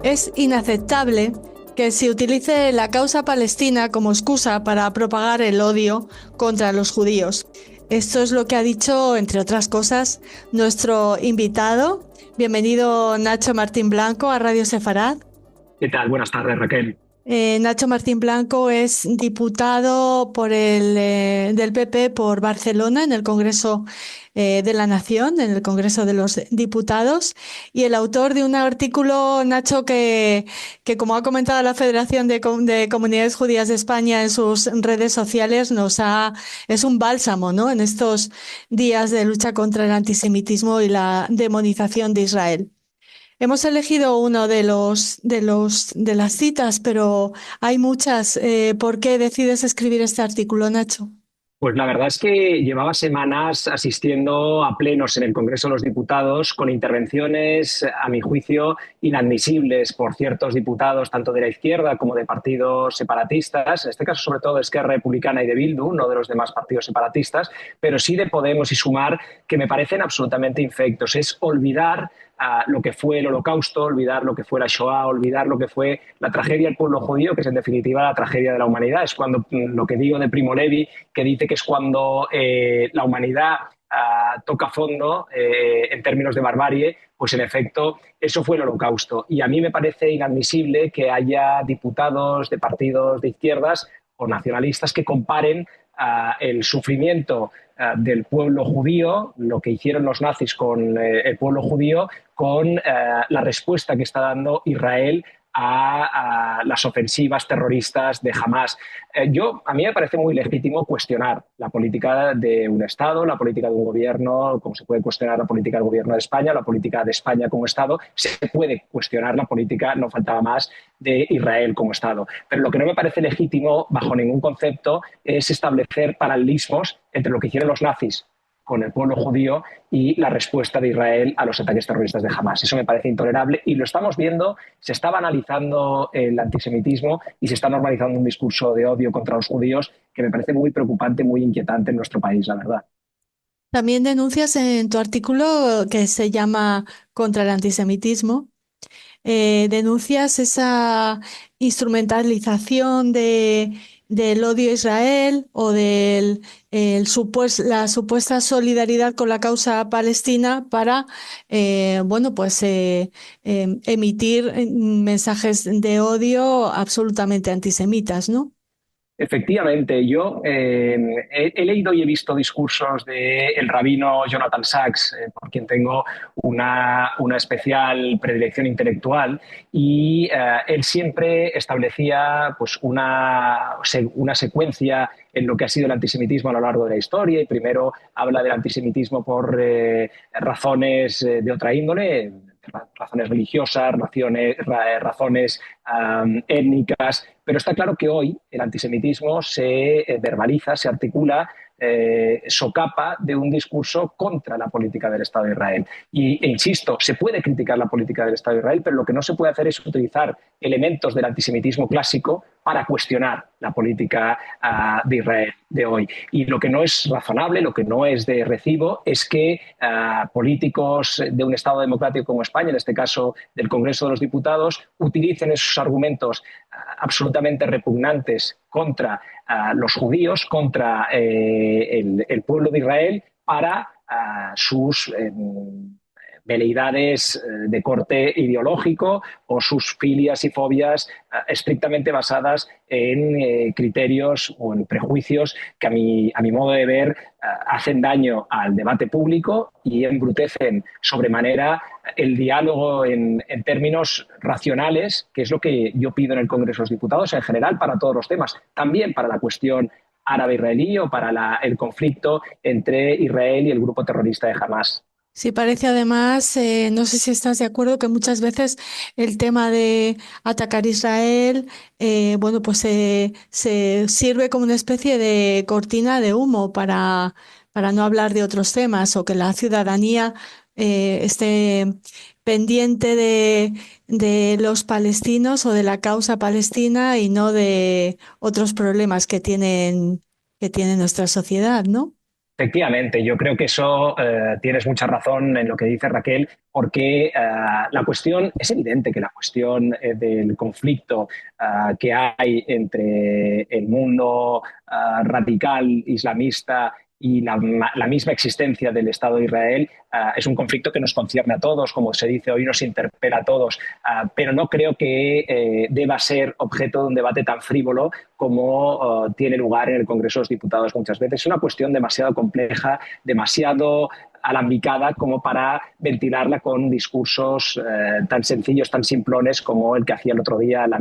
Es inaceptable que se utilice la causa palestina como excusa para propagar el odio contra los judíos. Esto es lo que ha dicho, entre otras cosas, nuestro invitado. Bienvenido, Nacho Martín Blanco, a Radio Sefarad. ¿Qué tal? Buenas tardes, Raquel. Nacho Martín Blanco es diputado del PP por Barcelona en el Congreso de la Nación, en el Congreso de los Diputados, y el autor de un artículo, Nacho, que como ha comentado la Federación de Comunidades Judías de España en sus redes sociales, es un bálsamo, ¿no?, en estos días de lucha contra el antisemitismo y la demonización de Israel. Hemos elegido uno de las citas, pero hay muchas. ¿Por qué decides escribir este artículo, Nacho? Pues la verdad es que llevaba semanas asistiendo a plenos en el Congreso de los Diputados con intervenciones, a mi juicio, inadmisibles por ciertos diputados, tanto de la izquierda como de partidos separatistas, en este caso sobre todo de Esquerra Republicana y de Bildu, no de los demás partidos separatistas, pero sí de Podemos y Sumar, que me parecen absolutamente infectos. Es olvidar lo que fue el Holocausto, olvidar lo que fue la Shoah, olvidar lo que fue la tragedia del pueblo judío, que es en definitiva la tragedia de la humanidad. Es cuando lo que digo de Primo Levi, que dice que es cuando la humanidad toca fondo en términos de barbarie, pues en efecto eso fue el Holocausto. Y a mí me parece inadmisible que haya diputados de partidos de izquierdas o nacionalistas que comparen el sufrimiento del pueblo judío, lo que hicieron los nazis con el pueblo judío, con la respuesta que está dando Israel a las ofensivas terroristas de Hamas. A mí me parece muy legítimo cuestionar la política de un Estado, la política de un gobierno, como se puede cuestionar la política del gobierno de España, la política de España como Estado, se puede cuestionar la política, no faltaba más, de Israel como Estado. Pero lo que no me parece legítimo, bajo ningún concepto, es establecer paralelismos entre lo que hicieron los nazis con el pueblo judío y la respuesta de Israel a los ataques terroristas de Hamas. Eso me parece intolerable y lo estamos viendo, se está banalizando el antisemitismo y se está normalizando un discurso de odio contra los judíos que me parece muy preocupante, muy inquietante en nuestro país, la verdad. También denuncias en tu artículo que se llama Contra el antisemitismo. Denuncias esa instrumentalización del odio a Israel o la supuesta solidaridad con la causa palestina para, bueno, pues emitir mensajes de odio absolutamente antisemitas, ¿no? Efectivamente, yo he leído y he visto discursos del rabino Jonathan Sachs, por quien tengo una especial predilección intelectual, y él siempre establecía pues, una secuencia en lo que ha sido el antisemitismo a lo largo de la historia, y primero habla del antisemitismo por razones de otra índole, razones religiosas, razones étnicas, pero está claro que hoy el antisemitismo se verbaliza, se articula, socapa de un discurso contra la política del Estado de Israel. E insisto, se puede criticar la política del Estado de Israel, pero lo que no se puede hacer es utilizar elementos del antisemitismo clásico para cuestionar la política de Israel de hoy. Y lo que no es razonable, lo que no es de recibo, es que políticos de un Estado democrático como España, en este caso del Congreso de los Diputados, utilicen esos argumentos absolutamente repugnantes contra los judíos, contra el pueblo de Israel, para sus veleidades de corte ideológico o sus filias y fobias estrictamente basadas en criterios o en prejuicios que a mi modo de ver hacen daño al debate público y embrutecen sobremanera el diálogo en términos racionales, que es lo que yo pido en el Congreso de los Diputados en general para todos los temas, también para la cuestión árabe-israelí o para el conflicto entre Israel y el grupo terrorista de Hamas. Sí, parece además, no sé si estás de acuerdo, que muchas veces el tema de atacar Israel, bueno, pues se sirve como una especie de cortina de humo para no hablar de otros temas o que la ciudadanía esté pendiente de los palestinos o de la causa palestina y no de otros problemas que tiene nuestra sociedad, ¿no? Efectivamente, yo creo que eso tienes mucha razón en lo que dice Raquel, porque la cuestión, es evidente que la cuestión del conflicto que hay entre el mundo radical islamista y la misma existencia del Estado de Israel es un conflicto que nos concierne a todos, como se dice hoy, nos interpela a todos, pero no creo que deba ser objeto de un debate tan frívolo como tiene lugar en el Congreso de los Diputados muchas veces. Es una cuestión demasiado compleja, demasiado alambicada como para ventilarla con discursos tan sencillos, tan simplones como el que hacía el otro día la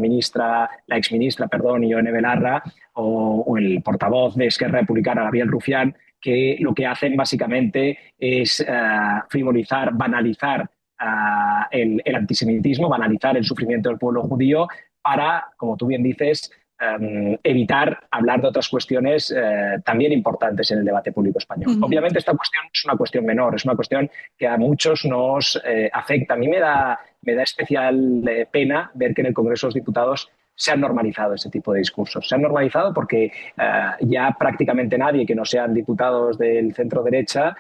exministra, perdón, Ione Belarra, o el portavoz de Esquerra Republicana, Gabriel Rufián, que lo que hacen básicamente es frivolizar, banalizar el antisemitismo, banalizar el sufrimiento del pueblo judío para, como tú bien dices, evitar hablar de otras cuestiones también importantes en el debate público español. Ujú. Obviamente esta cuestión es una cuestión menor, es una cuestión que a muchos nos afecta. A mí me da especial pena ver que en el Congreso de los Diputados se han normalizado ese tipo de discursos. Se han normalizado porque ya prácticamente nadie que no sean diputados del centro derecha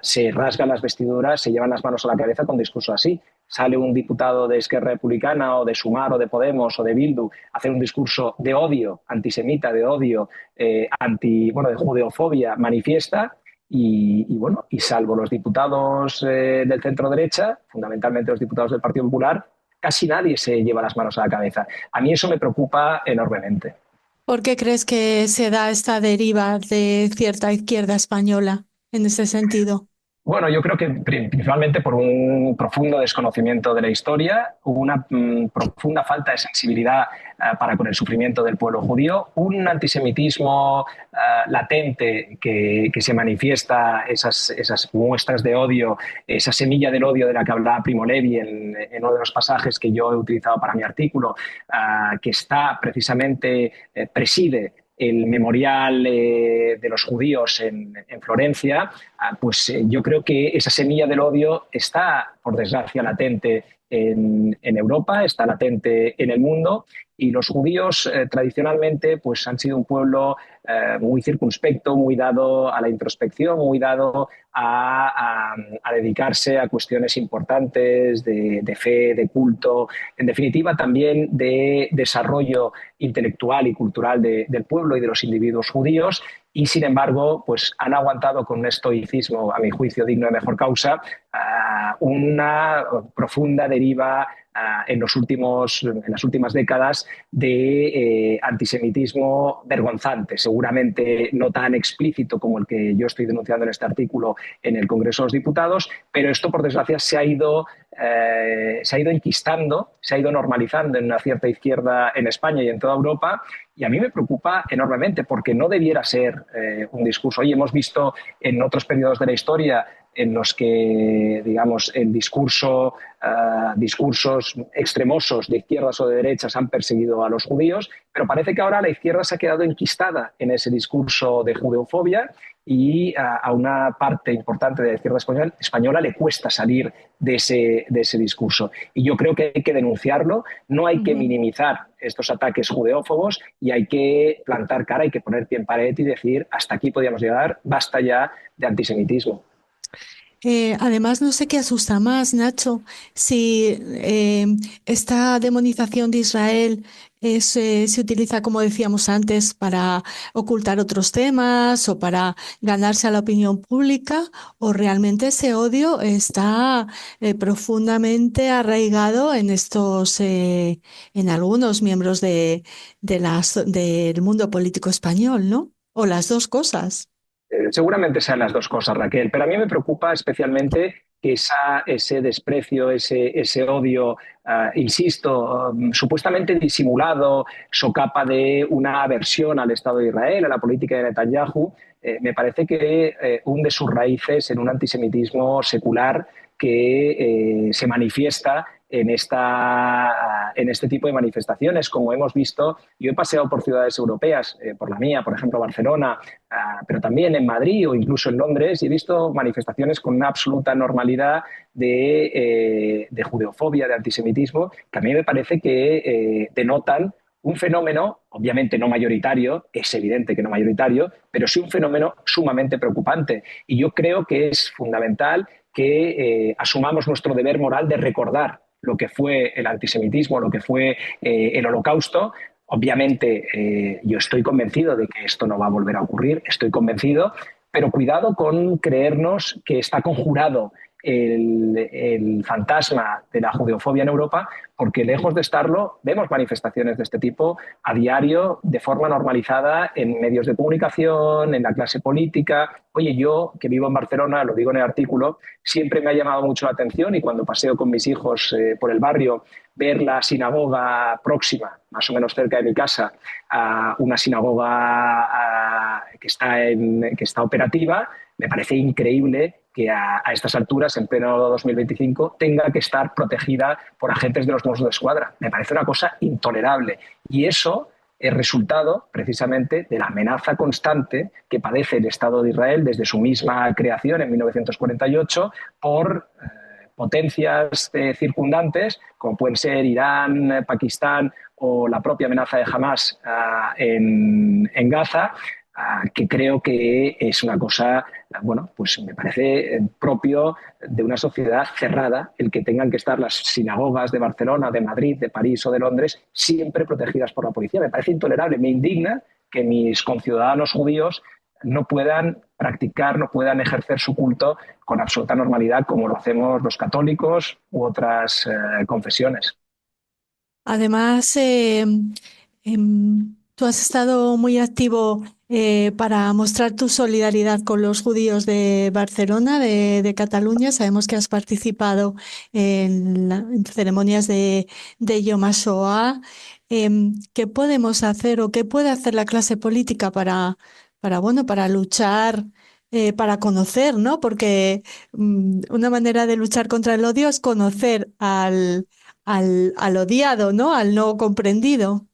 se rasga las vestiduras, se llevan las manos a la cabeza con discursos así. Sale un diputado de Esquerra Republicana o de Sumar o de Podemos o de Bildu a hacer un discurso de odio antisemita, de odio de judeofobia manifiesta bueno, y salvo los diputados del centro derecha, fundamentalmente los diputados del Partido Popular, casi nadie se lleva las manos a la cabeza. A mí eso me preocupa enormemente. ¿Por qué crees que se da esta deriva de cierta izquierda española en ese sentido? Bueno, yo creo que principalmente por un profundo desconocimiento de la historia, una profunda falta de sensibilidad para con el sufrimiento del pueblo judío, un antisemitismo latente que se manifiesta, esas muestras de odio, esa semilla del odio de la que hablaba Primo Levi en uno de los pasajes que yo he utilizado para mi artículo, que está precisamente, preside el memorial de los judíos en Florencia, pues yo creo que esa semilla del odio está, por desgracia, latente en Europa, está latente en el mundo y los judíos tradicionalmente pues han sido un pueblo muy circunspecto, muy dado a la introspección, muy dado a dedicarse a cuestiones importantes de fe, de culto, en definitiva también de desarrollo intelectual y cultural del pueblo y de los individuos judíos y sin embargo pues han aguantado con un estoicismo, a mi juicio, digno de mejor causa, una profunda deriva en las últimas décadas de antisemitismo vergonzante, seguramente no tan explícito como el que yo estoy denunciando en este artículo en el Congreso de los Diputados, pero esto, por desgracia, se ha ido enquistando, se ha ido normalizando en una cierta izquierda en España y en toda Europa, y a mí me preocupa enormemente porque no debiera ser un discurso. Hoy hemos visto en otros periodos de la historia en los que, digamos, el discursos extremosos de izquierdas o de derechas han perseguido a los judíos, pero parece que ahora la izquierda se ha quedado enquistada en ese discurso de judeofobia y a una parte importante de la izquierda española le cuesta salir de ese discurso. Y yo creo que hay que denunciarlo, no hay que Ujú. minimizar estos ataques judeófobos y hay que plantar cara, hay que poner pie en pared y decir hasta aquí podíamos llegar, basta ya de antisemitismo. Además, no sé qué asusta más, Nacho, si esta demonización de Israel se utiliza, como decíamos antes, para ocultar otros temas o para ganarse a la opinión pública, o realmente ese odio está profundamente arraigado en en algunos miembros del mundo político español, ¿no? O las dos cosas. Seguramente sean las dos cosas, Raquel, pero a mí me preocupa especialmente que ese desprecio, ese odio, insisto, supuestamente disimulado, socapa de una aversión al Estado de Israel, a la política de Netanyahu, me parece que hunde sus raíces en un antisemitismo secular que se manifiesta en este tipo de manifestaciones, como hemos visto. Yo he paseado por ciudades europeas, por la mía, por ejemplo, Barcelona, pero también en Madrid o incluso en Londres, y he visto manifestaciones con una absoluta normalidad de judeofobia, de antisemitismo, que a mí me parece que denotan un fenómeno, obviamente no mayoritario, es evidente que no mayoritario, pero sí un fenómeno sumamente preocupante. Y yo creo que es fundamental que asumamos nuestro deber moral de recordar lo que fue el antisemitismo, lo que fue el Holocausto. Obviamente, yo estoy convencido de que esto no va a volver a ocurrir, estoy convencido, pero cuidado con creernos que está conjurado el fantasma de la judeofobia en Europa, porque lejos de estarlo, vemos manifestaciones de este tipo a diario, de forma normalizada, en medios de comunicación, en la clase política. Oye, yo, que vivo en Barcelona, lo digo en el artículo, siempre me ha llamado mucho la atención, y cuando paseo con mis hijos por el barrio, ver la sinagoga próxima, más o menos cerca de mi casa, a una sinagoga que está operativa, me parece increíble que a estas alturas, en pleno 2025, tenga que estar protegida por agentes de los Mossos d'Esquadra. Me parece una cosa intolerable. Y eso es resultado precisamente de la amenaza constante que padece el Estado de Israel desde su misma creación en 1948 por potencias circundantes, como pueden ser Irán, Pakistán o la propia amenaza de Hamas en Gaza, que creo que es una cosa, bueno, pues me parece propio de una sociedad cerrada el que tengan que estar las sinagogas de Barcelona, de Madrid, de París o de Londres siempre protegidas por la policía. Me parece intolerable, me indigna que mis conciudadanos judíos no puedan practicar, no puedan ejercer su culto con absoluta normalidad como lo hacemos los católicos u otras confesiones. Además, tú has estado muy activo para mostrar tu solidaridad con los judíos de Barcelona, de Cataluña. Sabemos que has participado en ceremonias de Yom HaShoah. ¿Qué podemos hacer o qué puede hacer la clase política bueno, para luchar, para conocer, ¿no? Porque una manera de luchar contra el odio es conocer al odiado, ¿no? Al no comprendido.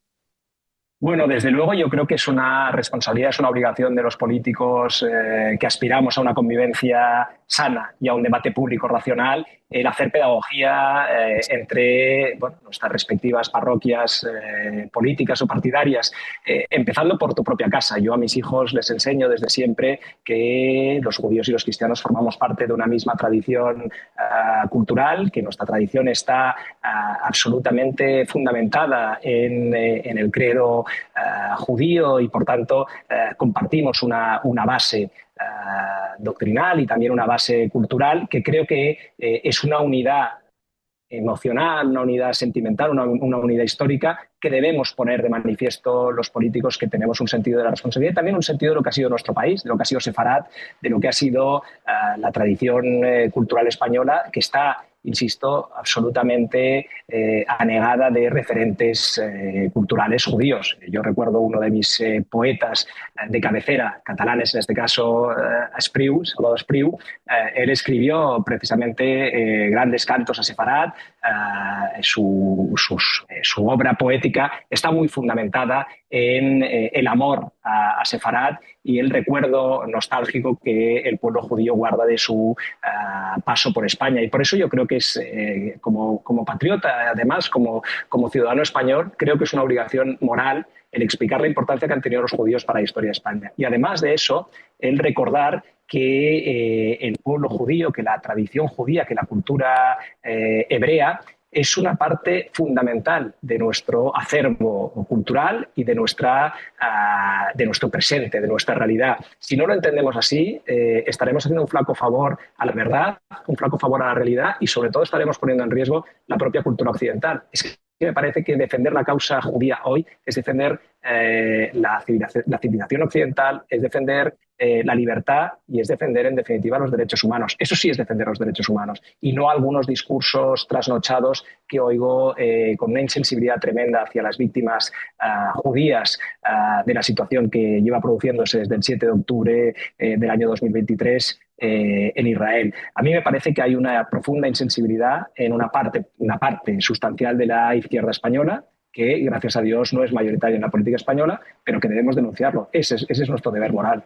Bueno, desde luego yo creo que es una responsabilidad, es una obligación de los políticos que aspiramos a una convivencia sana y a un debate público racional, el hacer pedagogía entre bueno, nuestras respectivas parroquias políticas o partidarias, empezando por tu propia casa. Yo a mis hijos les enseño desde siempre que los judíos y los cristianos formamos parte de una misma tradición cultural, que nuestra tradición está absolutamente fundamentada en el credo judío, y por tanto compartimos una base doctrinal y también una base cultural que creo que es una unidad emocional, una unidad sentimental, una unidad histórica que debemos poner de manifiesto los políticos, que tenemos un sentido de la responsabilidad y también un sentido de lo que ha sido nuestro país, de lo que ha sido Sefarad, de lo que ha sido la tradición cultural española, que está, insisto, absolutamente anegada de referentes culturales judíos. Yo recuerdo uno de mis poetas de cabecera, catalanes en este caso, Espriu, Salvador Espriu. Él escribió precisamente grandes cantos a Sefarad. Su obra poética está muy fundamentada en el amor a Sefarad y el recuerdo nostálgico que el pueblo judío guarda de su paso por España. Y por eso yo creo que es, como patriota, además, como ciudadano español, creo que es una obligación moral el explicar la importancia que han tenido los judíos para la historia de España. Y además de eso, el recordar que el pueblo judío, que la tradición judía, que la cultura hebrea es una parte fundamental de nuestro acervo cultural y de nuestro presente, de nuestra realidad. Si no lo entendemos así, estaremos haciendo un flaco favor a la verdad, un flaco favor a la realidad, y sobre todo estaremos poniendo en riesgo la propia cultura occidental. Es que me parece que defender la causa judía hoy es defender la civilización occidental, es defender la libertad y es defender, en definitiva, los derechos humanos. Eso sí es defender los derechos humanos, y no algunos discursos trasnochados que oigo con una insensibilidad tremenda hacia las víctimas judías de la situación que lleva produciéndose desde el 7 de octubre del año 2023 en Israel. A mí me parece que hay una profunda insensibilidad en una parte sustancial de la izquierda española, que gracias a Dios no es mayoritaria en la política española, pero que debemos denunciarlo. Ese es nuestro deber moral.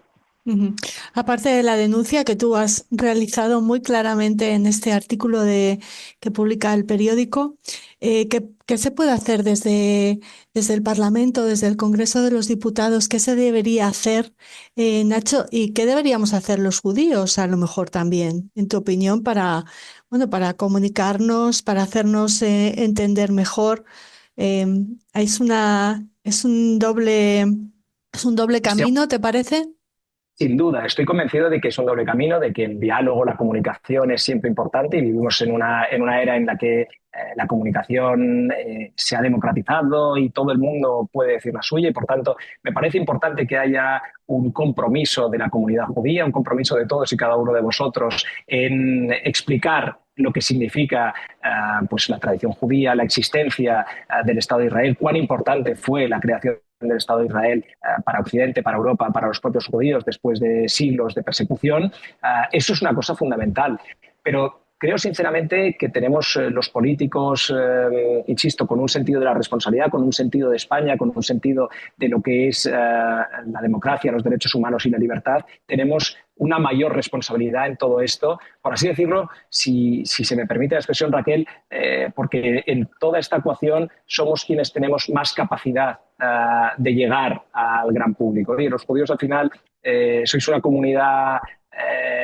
Ujú. Aparte de la denuncia que tú has realizado muy claramente en este artículo que publica el periódico, ¿qué se puede hacer desde el Parlamento, desde el Congreso de los Diputados? ¿Qué se debería hacer, Nacho? ¿Y qué deberíamos hacer los judíos, a lo mejor también, en tu opinión, bueno, para comunicarnos, para hacernos entender mejor? Eh, es un doble camino, ¿te parece? Sin duda, estoy convencido de que es un doble camino, de que el diálogo, la comunicación es siempre importante y vivimos en una era en la que la comunicación se ha democratizado y todo el mundo puede decir la suya y por tanto me parece importante que haya un compromiso de la comunidad judía, un compromiso de todos y cada uno de vosotros en explicar lo que significa pues la tradición judía, la existencia del Estado de Israel, cuán importante fue la creación del Estado de Israel para Occidente, para Europa, para los propios judíos después de siglos de persecución. Eso es una cosa fundamental. Pero creo sinceramente que tenemos los políticos, insisto, con un sentido de la responsabilidad, con un sentido de España, con un sentido de lo que es la democracia, los derechos humanos y la libertad, tenemos una mayor responsabilidad en todo esto, por así decirlo, si se me permite la expresión, Raquel, porque en toda esta ecuación somos quienes tenemos más capacidad de llegar al gran público. Y los judíos al final sois una comunidad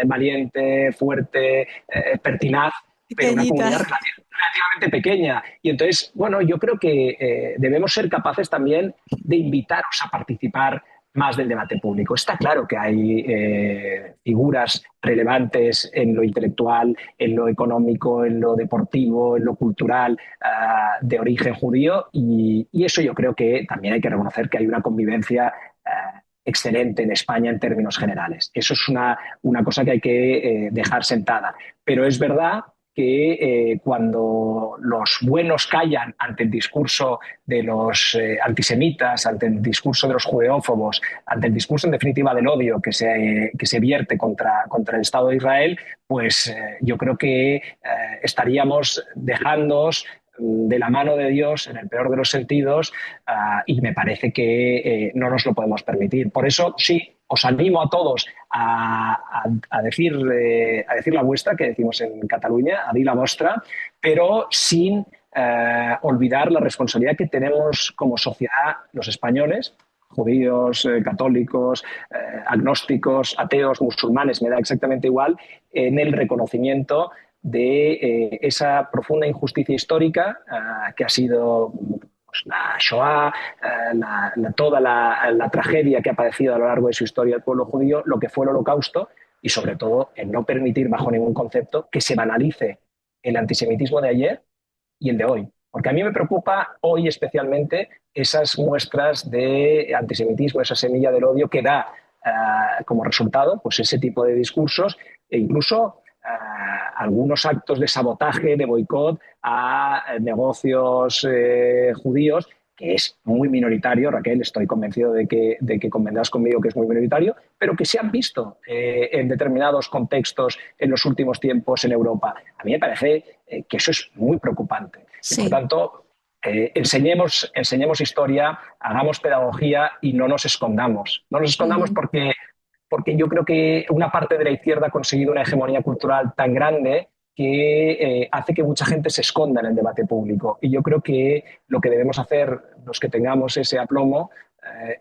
valiente, fuerte, pertinaz, pero una Pequeñita. comunidad relativamente pequeña. Y entonces, bueno, yo creo que debemos ser capaces también de invitaros a participar más del debate público. Está claro que hay figuras relevantes en lo intelectual, en lo económico, en lo deportivo, en lo cultural, de origen judío, y eso yo creo que también hay que reconocer que hay una convivencia excelente en España en términos generales. Eso es una cosa que hay que dejar sentada. Pero es verdad que cuando los buenos callan ante el discurso de los antisemitas, ante el discurso de los judeófobos, ante el discurso en definitiva del odio que se vierte contra el Estado de Israel, pues yo creo que estaríamos dejándoos de la mano de Dios en el peor de los sentidos y me parece que no nos lo podemos permitir. Por eso sí, os animo a todos a decir la vuestra, que decimos en Cataluña, a dir la vostra, pero sin olvidar la responsabilidad que tenemos como sociedad los españoles, judíos, católicos, agnósticos, ateos, musulmanes, me da exactamente igual, en el reconocimiento de esa profunda injusticia histórica que ha sido pues, la Shoah, toda la tragedia que ha padecido a lo largo de su historia el pueblo judío, lo que fue el Holocausto y sobre todo el no permitir bajo ningún concepto que se banalice el antisemitismo de ayer y el de hoy. Porque a mí me preocupa hoy especialmente esas muestras de antisemitismo, esa semilla del odio que da como resultado pues ese tipo de discursos e incluso algunos actos de sabotaje, de boicot a negocios judíos, que es muy minoritario, Raquel, estoy convencido de que convendrás conmigo que es muy minoritario, pero que se han visto en determinados contextos en los últimos tiempos en Europa. A mí me parece que eso es muy preocupante. Y por Sí. tanto, enseñemos historia, hagamos pedagogía y no nos escondamos. No nos escondamos Ujú. porque yo creo que una parte de la izquierda ha conseguido una hegemonía cultural tan grande que hace que mucha gente se esconda en el debate público. Y yo creo que lo que debemos hacer los que tengamos ese aplomo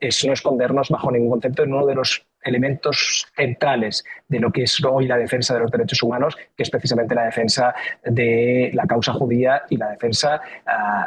es no escondernos bajo ningún concepto en uno de los elementos centrales de lo que es hoy la defensa de los derechos humanos, que es precisamente la defensa de la causa judía y la defensa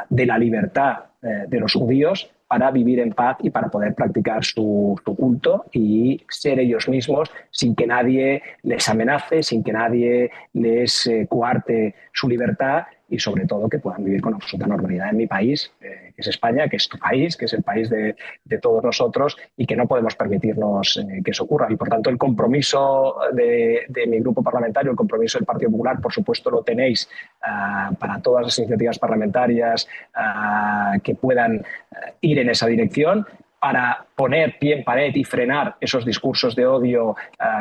de la libertad de los judíos para vivir en paz y para poder practicar su culto y ser ellos mismos sin que nadie les amenace, sin que nadie les coarte su libertad y sobre todo que puedan vivir con absoluta normalidad en mi país, que es España, que es tu país, que es el país de todos nosotros y que no podemos permitirnos que eso ocurra. Y por tanto el compromiso de mi grupo parlamentario, el compromiso del Partido Popular, por supuesto lo tenéis para todas las iniciativas parlamentarias que puedan ir en esa dirección para poner pie en pared y frenar esos discursos de odio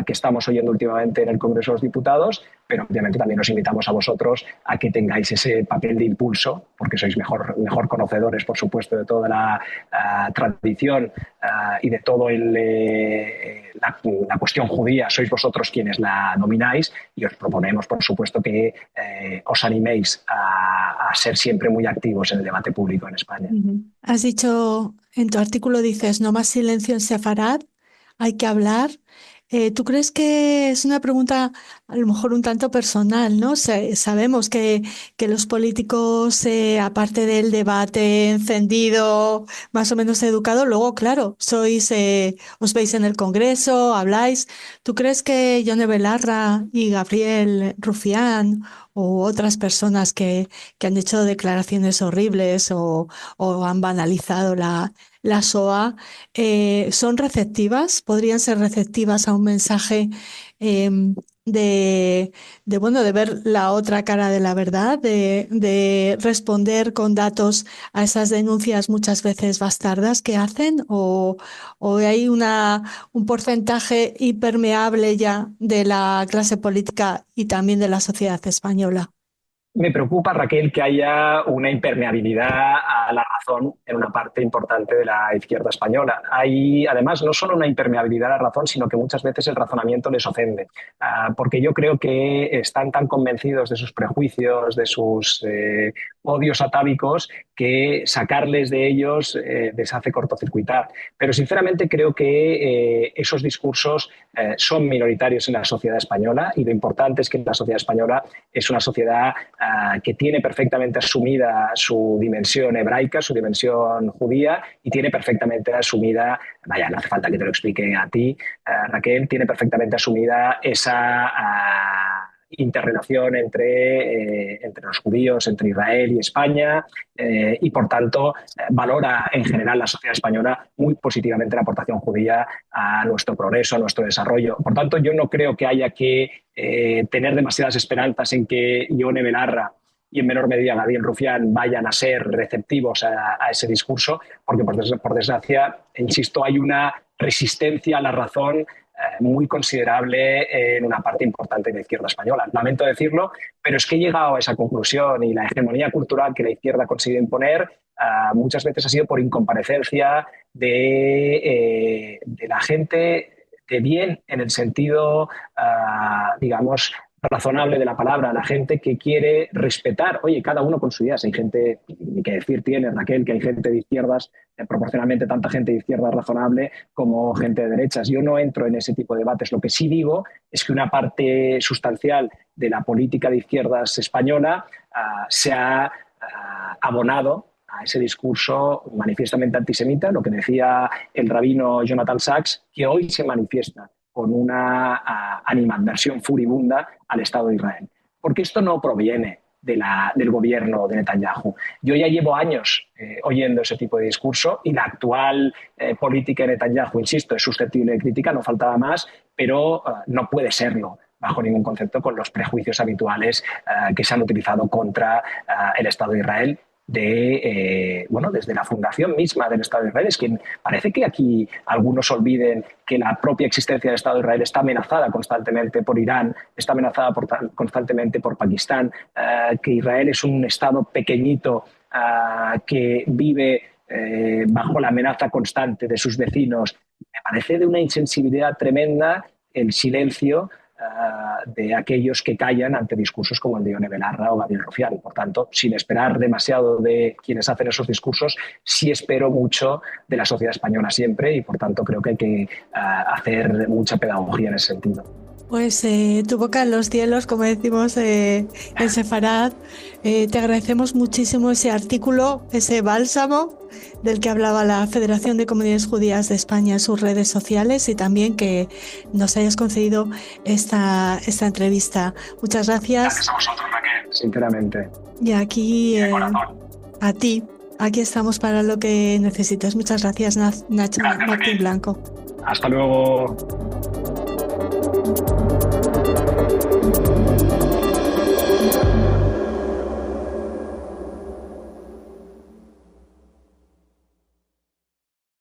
que estamos oyendo últimamente en el Congreso de los Diputados, pero obviamente también os invitamos a vosotros a que tengáis ese papel de impulso, porque sois mejor conocedores, por supuesto, de toda la tradición y de todo la cuestión judía. Sois vosotros quienes la domináis y os proponemos, por supuesto, que os animéis a ser siempre muy activos en el debate público en España. Has dicho, en tu artículo dices, no más silencio en Sefarad, hay que hablar. ¿Tú crees que es una pregunta a lo mejor un tanto personal, ¿no? Sabemos que los políticos, aparte del debate encendido, más o menos educado, luego, claro, os veis en el Congreso, habláis. ¿Tú crees que Yone Belarra y Gabriel Rufián o otras personas que han hecho declaraciones horribles o han banalizado la SOA, son receptivas, podrían ser receptivas a un mensaje de ver la otra cara de la verdad, de responder con datos a esas denuncias muchas veces bastardas que hacen, o hay un porcentaje impermeable ya de la clase política y también de la sociedad española? Me preocupa, Raquel, que haya una impermeabilidad a la razón en una parte importante de la izquierda española. Hay, además, no solo una impermeabilidad a la razón, sino que muchas veces el razonamiento les ofende, porque yo creo que están tan convencidos de sus prejuicios, de sus odios atávicos, que sacarles de ellos les hace cortocircuitar. Pero sinceramente creo que esos discursos son minoritarios en la sociedad española, y lo importante es que la sociedad española es una sociedad que tiene perfectamente asumida su dimensión hebraica, su dimensión judía, y tiene perfectamente asumida, vaya, no hace falta que te lo explique a ti, Raquel, tiene perfectamente asumida esa interrelación entre los judíos, entre Israel y España, y por tanto valora en general la sociedad española muy positivamente la aportación judía a nuestro progreso, a nuestro desarrollo. Por tanto, yo no creo que haya que tener demasiadas esperanzas en que Yone Belarra y en menor medida Gabriel Rufián vayan a ser receptivos a ese discurso, porque por desgracia, insisto, hay una resistencia a la razón muy considerable en una parte importante de la izquierda española. Lamento decirlo, pero es que he llegado a esa conclusión, y la hegemonía cultural que la izquierda consigue imponer muchas veces ha sido por incomparecencia de la gente de bien, en el sentido, digamos, razonable de la palabra, la gente que quiere respetar, oye, cada uno con sus ideas. Hay gente, ni que decir tiene, Raquel, que hay gente de izquierdas, proporcionalmente tanta gente de izquierdas razonable como gente de derechas. Yo no entro en ese tipo de debates. Lo que sí digo es que una parte sustancial de la política de izquierdas española se ha abonado a ese discurso manifiestamente antisemita, lo que decía el rabino Jonathan Sachs, que hoy se manifiesta con una animadversión furibunda al Estado de Israel. Porque esto no proviene del gobierno de Netanyahu. Yo ya llevo años oyendo ese tipo de discurso, y la actual política de Netanyahu, insisto, es susceptible de crítica, no faltaba más, pero no puede serlo bajo ningún concepto con los prejuicios habituales que se han utilizado contra el Estado de Israel desde la fundación misma del Estado de Israel. Es que parece que aquí algunos olviden que la propia existencia del Estado de Israel está amenazada constantemente por Irán, está amenazada constantemente por Pakistán, que Israel es un Estado pequeñito que vive bajo la amenaza constante de sus vecinos. Me parece de una insensibilidad tremenda el silencio de aquellos que callan ante discursos como el de Yone Belarra o Gabriel Rufián. Por tanto, sin esperar demasiado de quienes hacen esos discursos, sí espero mucho de la sociedad española siempre, y por tanto creo que hay que hacer mucha pedagogía en ese sentido. Pues tu boca en los cielos, como decimos en Sefarad. Te agradecemos muchísimo ese artículo, ese bálsamo del que hablaba la Federación de Comunidades Judías de España en sus redes sociales, y también que nos hayas concedido esta entrevista. Muchas gracias. Gracias a vosotros, Raquel, sinceramente. Y aquí, a ti, aquí estamos para lo que necesites. Muchas gracias, Nacho Martín Blanco. Hasta luego.